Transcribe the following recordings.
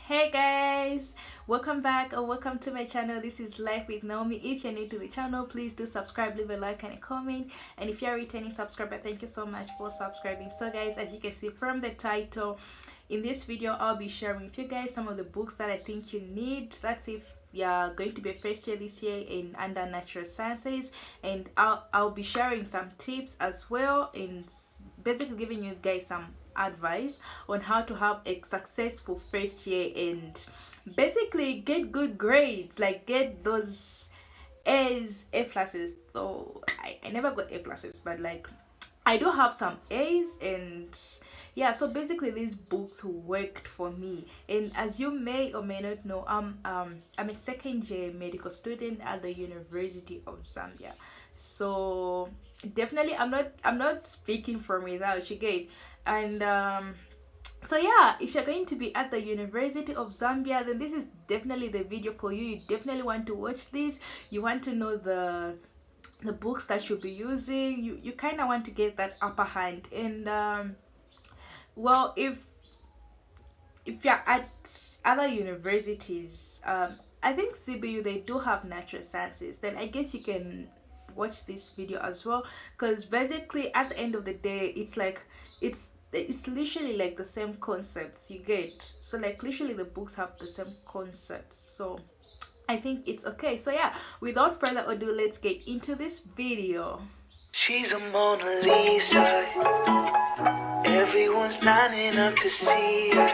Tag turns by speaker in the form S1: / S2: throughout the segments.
S1: Hey guys, welcome back or welcome to my channel. This is Life with Naomi. If you're new to the channel, please do subscribe, leave a like and a comment, and if you're a returning subscriber, thank you so much for subscribing. So guys, as you can see from the title, in this video I'll be sharing with you guys some of the books that I think you need. That's if you're going to be a first year this year in under natural sciences, and I'll be sharing some tips as well, and basically giving you guys some advice on how to have a successful first year and basically get good grades, like get those A's, A pluses. So I never got A pluses, but like I do have some A's, and yeah, so basically these books worked for me. And as you may or may not know, I'm a second year medical student at the University of Zambia. So definitely I'm not speaking from without, you get. And so yeah, if you're going to be at the University of Zambia, then this is definitely the video for you. You definitely want to watch this. You want to know the books that you'll be using. You kind of want to get that upper hand. And well, if you're at other universities, I think CBU, they do have natural sciences, then I guess you can watch this video as well, because basically at the end of the day it's like it's literally like the same concepts, you get. So like literally the books have the same concepts, so I think it's okay. So yeah, without further ado, let's get into this video.
S2: She's a Mona Lisa. Everyone's lining up to see her.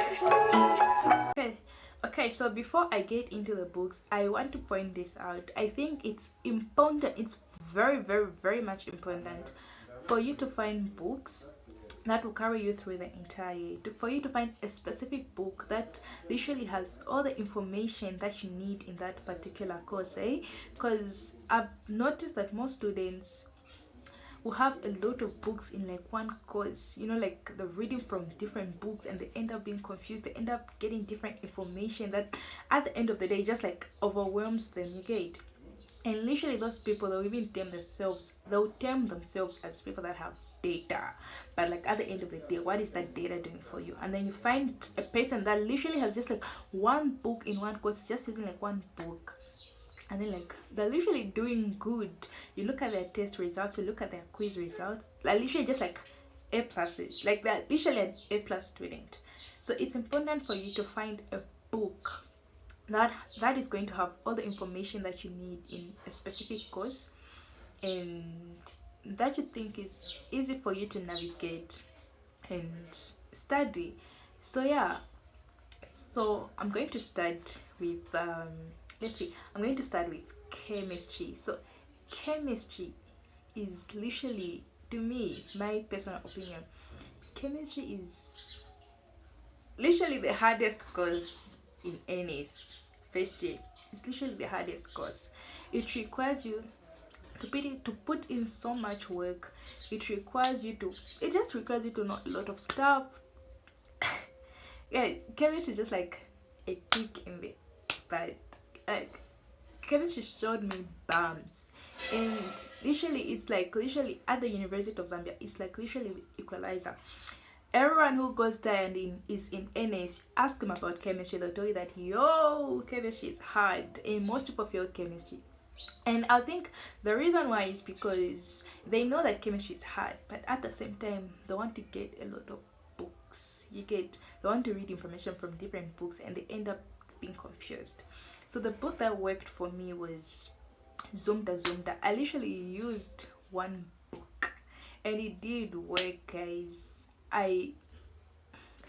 S1: Okay, so before I get into the books, I want to point this out. I think it's important, it's very much important for you to find books that will carry you through the entire year, for you to find a specific book that literally has all the information that you need in that particular course, because I've noticed that most students will have a lot of books in like one course, you know, like they're reading from different books and they end up being confused, they end up getting different information that at the end of the day just like overwhelms them, you get. And literally those people, they'll term themselves as people that have data, but like at the end of the day, what is that data doing for you? And then you find a person that literally has just like one book in one course, just using like one book, and then like they're literally doing good. You look at their test results, you look at their quiz results, they're literally just like A pluses, like they're literally an A plus student. So it's important for you to find a book that is going to have all the information that you need in a specific course, and that you think is easy for you to navigate and study. So yeah, so I'm going to start with let's see, I'm going to start with chemistry. So chemistry is literally, to me, my personal opinion, chemistry is literally the hardest course in Ns first year. It's literally the hardest course. It requires you to put in so much work. It just requires you to know a lot of stuff. Yeah, chemistry is just like a kick in the butt. Like chemistry showed me bumps, and literally it's like literally at the University of Zambia, it's like literally the equalizer. Everyone who goes there and is in NS, ask them about chemistry, they'll tell you that yo, chemistry is hard, and most people feel chemistry. And I think the reason why is because they know that chemistry is hard, but at the same time they want to get a lot of books, you get. They want to read information from different books and they end up being confused. So the book that worked for me was Zumdahl Zumdahl. I literally used one book and it did work, guys. I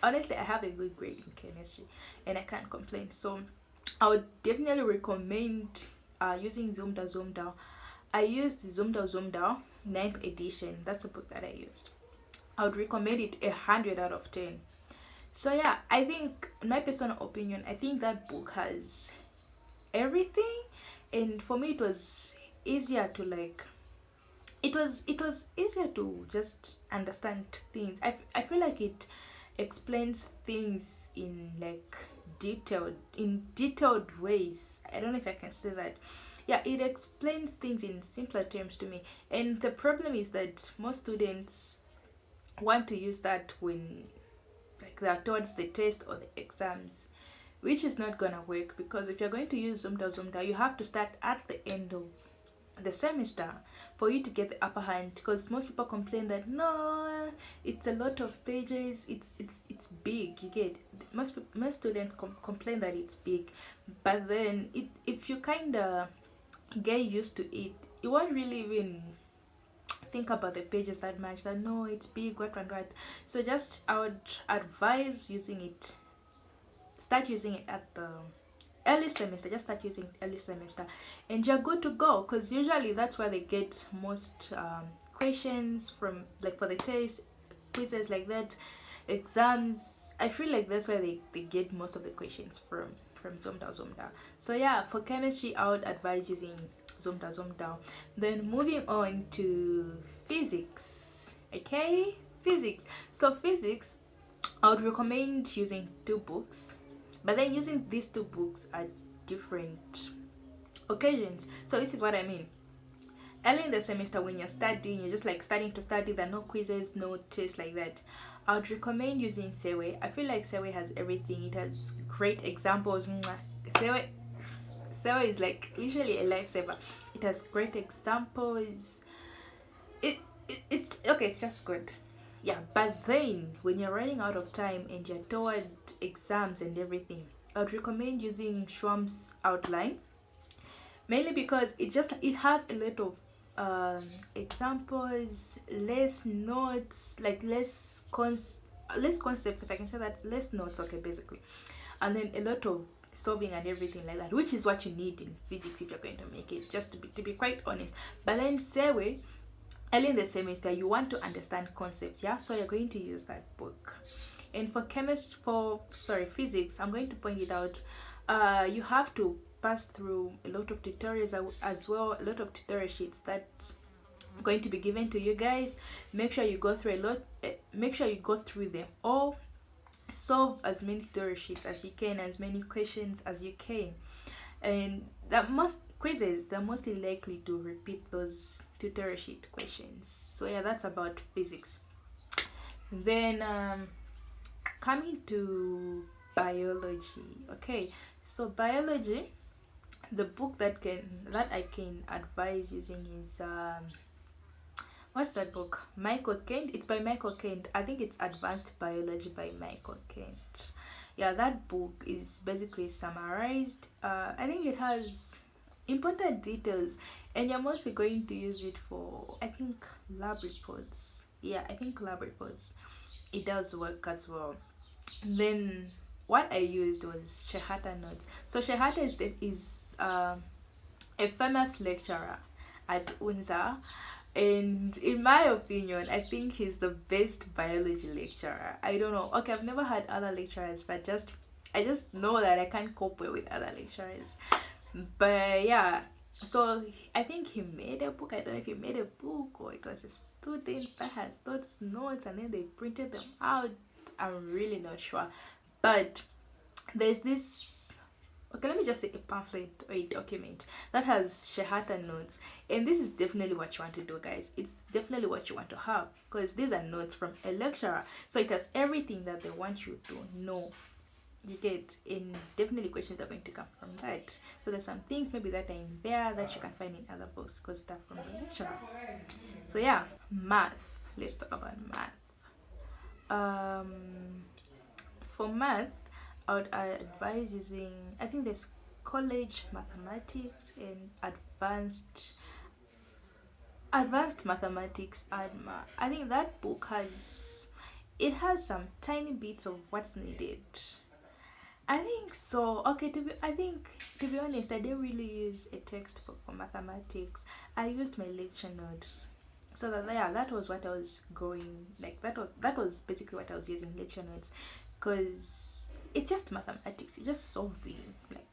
S1: honestly, I have a good grade in chemistry and I can't complain. So I would definitely recommend using Zumdahl Zumdahl. I used Zumdahl Zumdahl 9th edition. That's the book that I used. I would recommend it 100 out of 10. So yeah, I think, in my personal opinion, I think that book has everything, and for me it was easier to like, it was easier to just understand things. I feel like it explains things in like detailed ways. I don't know if I can say that. Yeah, it explains things in simpler terms to me. And the problem is that most students want to use that when like they're towards the test or the exams, which is not gonna work, because if you're going to use Zumdahl Zumdahl, you have to start at the end of the semester for you to get the upper hand, because most people complain that no, it's a lot of pages, it's big. You get, most students complain that it's big, but then if you kind of get used to it, you won't really even think about the pages that much, that no, it's big, what. So just, I would advise start using it at the early semester. Just start using it early semester and you're good to go, because usually that's where they get most questions from, like for the test, quizzes like that, exams. I feel like that's where they get most of the questions from Zumdahl Zumdahl. So yeah, for chemistry I would advise using Zumdahl Zumdahl. Then moving on to physics. Okay, physics. So physics, I would recommend using 2 books, but then using these 2 books at different occasions. So this is what I mean. Early in the semester, when you're studying, you're just like starting to study, there are no quizzes, no tests like that, I would recommend using Serway. I feel like Serway has everything. It has great examples. Serway is like literally a lifesaver. It has great examples. It's okay, it's just good. Yeah, but then when you're running out of time and you're toward exams and everything, I would recommend using Schaums outline, mainly because it has a lot of examples, less notes, like less concepts, if I can say that, less notes, okay, basically, and then a lot of solving and everything like that, which is what you need in physics if you're going to make it, just to be quite honest. But then Serway, early in the semester, you want to understand concepts, yeah, so you're going to use that book. And for physics, I'm going to point it out, you have to pass through a lot of tutorials as well, a lot of tutorial sheets that's going to be given to you guys. Make sure you go through make sure you go through them all, solve as many tutorial sheets as you can, as many questions as you can, and quizzes, they're mostly likely to repeat those tutorial sheet questions. So yeah, that's about physics. Then coming to biology. Okay, so biology, the book that I can advise using is what's that book? Michael Kent. It's by Michael Kent. I think it's Advanced Biology by Michael Kent. Yeah, that book is basically summarized. I think it has important details, and you're mostly going to use it for, I think, lab reports. Yeah, I think lab reports. It does work as well. Then what I used was Shehata notes. So Shehata is a famous lecturer at UNZA, and in my opinion, I think he's the best biology lecturer. I don't know. Okay, I've never had other lecturers, but I just know that I can't cope well with other lecturers. But yeah, so I think he made a book. I don't know if he made a book or it was a student that has those notes and then they printed them out. I'm really not sure. But there's this, okay, let me just say a pamphlet or a document that has Shehata notes, and this is definitely what you want to do, guys. It's definitely what you want to have, because these are notes from a lecturer, so it has everything that they want you to know. You get, and definitely questions are going to come from that. So there's some things maybe that are in there that you can find in other books, because stuff from the lecturer. So yeah, math. Let's talk about math. For math, I would advise using, I think there's college mathematics and advanced mathematics, ADMA. I think that book has some tiny bits of what's needed. I think so. Okay, to be honest, I didn't really use a textbook for mathematics. I used my lecture notes. So that was what I was going, like, that was basically what I was using, lecture notes, because it's just mathematics. It's just solving, like,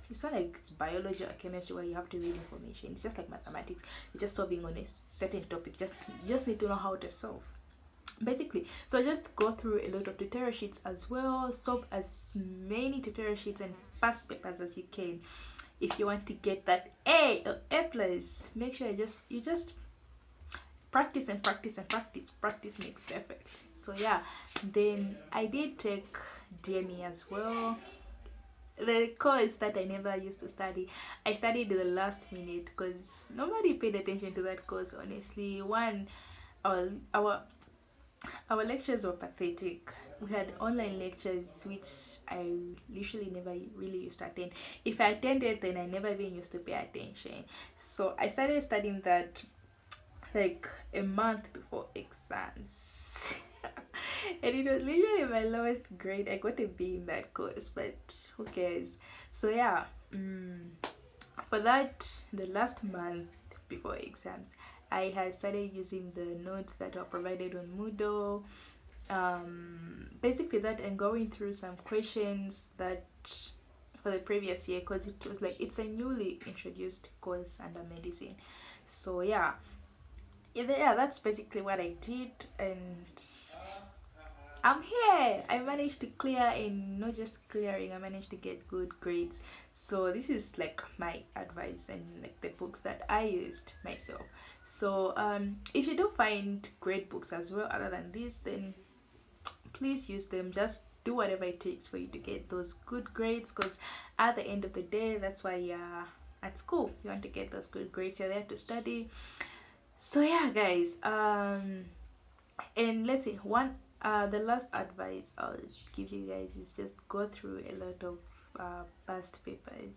S1: it's not like it's biology or chemistry where you have to read information. It's just like mathematics. You're just solving on a certain topic. You just need to know how to solve, basically. So just go through a lot of tutorial sheets as well, solve as many tutorial sheets and past papers as you can. If you want to get that A or A plus, make sure you just practice and practice and practice. Practice makes perfect. So yeah, then I did take DM me as well. The course that I never used to study, I studied the last minute because nobody paid attention to that course. Honestly, one, our our our lectures were pathetic. We had online lectures which I literally never really used to attend. If I attended, then I never even used to pay attention. So I started studying that like a month before exams. And it was literally my lowest grade. I got a B in that course, but who cares? So yeah, for that, the last month before exams, I had started using the notes that were provided on Moodle. Basically that, and going through some questions that for the previous year, because it was like it's a newly introduced course under medicine. So yeah, that's basically what I did, and I'm here. I managed to clear, and not just clearing, I managed to get good grades. So this is like my advice and like the books that I used myself. So if you do find great books as well other than this, then please use them. Just do whatever it takes for you to get those good grades, because at the end of the day, that's why you're at school. You want to get those good grades. You're there to study. So yeah, guys, and let's see, one the last advice I'll give you guys is just go through a lot of past papers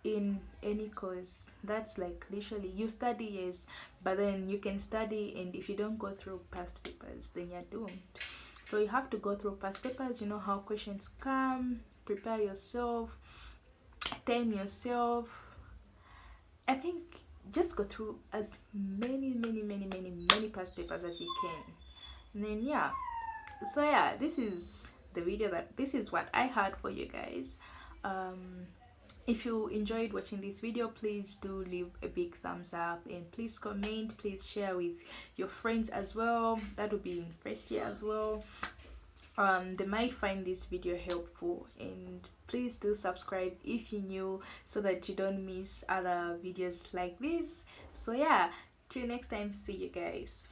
S1: in any course. That's like literally you study, yes, but then you can study, and if you don't go through past papers, then you're doomed. So you have to go through past papers. You know how questions come, prepare yourself, time yourself. I think just go through as many past papers as you can. And then yeah, so yeah, this is the video, that this is what I had for you guys. If you enjoyed watching this video, please do leave a big thumbs up, and please comment, please share with your friends as well that will be in first year as well. They might find this video helpful, and please do subscribe if you're new so that you don't miss other videos like this. So yeah, till next time, see you guys.